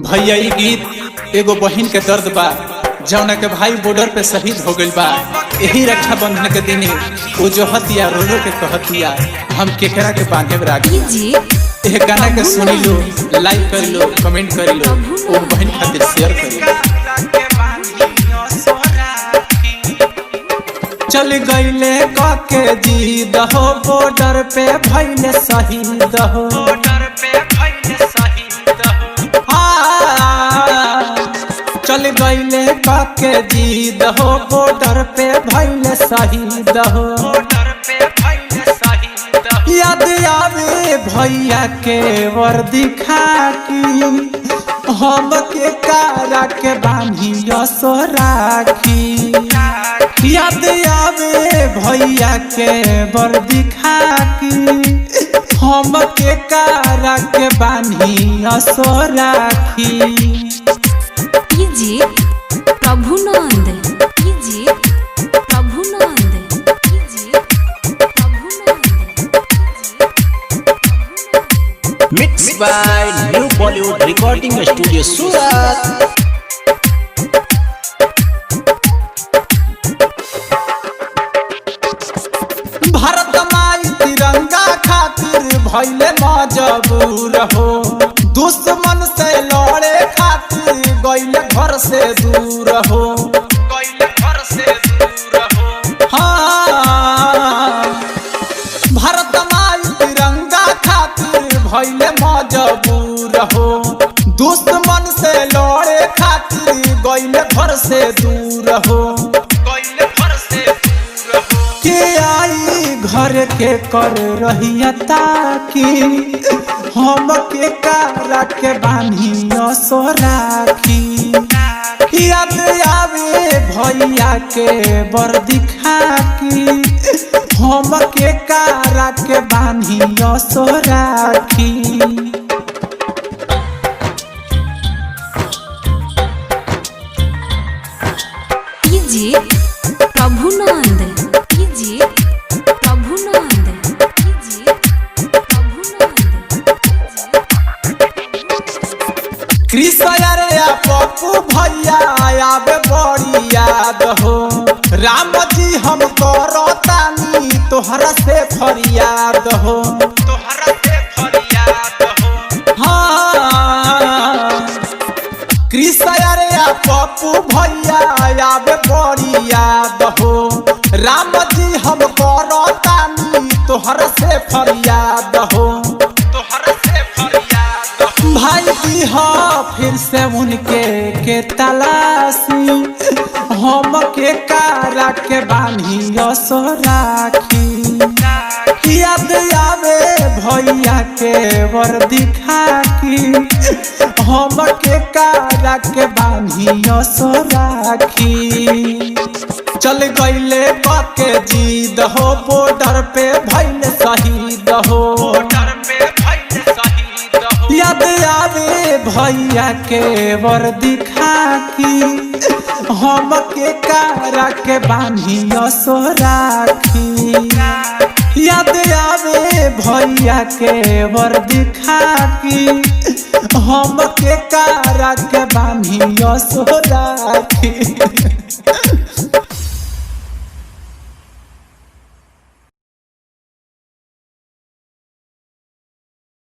भैया ई गीत एगो बहिन के दर्द बा जौना के भाई बॉर्डर पे शहीद हो गइल बा। यही रक्षा बंधन के दिन वो जो हतिया रो रो के कहतिया हम केकरा के बांधे राखी। यह गाना के सुनी लो, लाइक कर लो, कमेंट कर लो, वो बहन खातिर शेयर कर लो। चल गईले के जीद हो बॉर्डर पे भइले शहीद हो। चल गईले के जीद हो बॉर्डर पे भइले शहीद हो। याद आवे भैया के वर्दी खाकी हम के कारा के बांधियो सो राखी। याद आवे भैया के वर्दी खाकी हम के कारा के बांधियो सो राखी। Prabhunand Prabhunand Mixed by New Bollywood Recording Studio Surat। Bharat माई तिरंगा खातिर भइले मजबूर हो। दुश्मन से लड़े खातिर गइले घर से दूर हो। हाँ, भारत माई तिरंगा खातिर भइले मजबूर हो। दुश्मन से लड़े खातिर गइले घर से दूर हो। के आई घर के कर रही ताकि हम के कारा के बांधियो सो राखी। याद आवे भैया के वर्दी खाकी हम के कारा के बांधियो सो राखी। प्रभुनंद प्रभुनंद कृष्ण रे पप्पू भैया आवे बड़ी याद हो। राम जी हम करतानी तोहरा से फरियाद हो। हाँ, कृष्ण रे पप्पू भैया आवे बड़ी याद हो। राम जी हम करतानी तोहरा से फरियाद हो। भाई की हो फिर से उनके तलाशी हम के कारा के बांधियो सो राखी। याद आवे भैया के वर्दी खाकी हम के कारा के बांधियो सो राखी। चल गईले के जीद हो बॉर्डर पे भइले शहीद हो। याद आवे भैया के वर्दी खाकी हम के कारा के बांधियो सो राखी। याद आवे भैया के वर्दी खाकी हम के कारा के बांधियो सो राखी।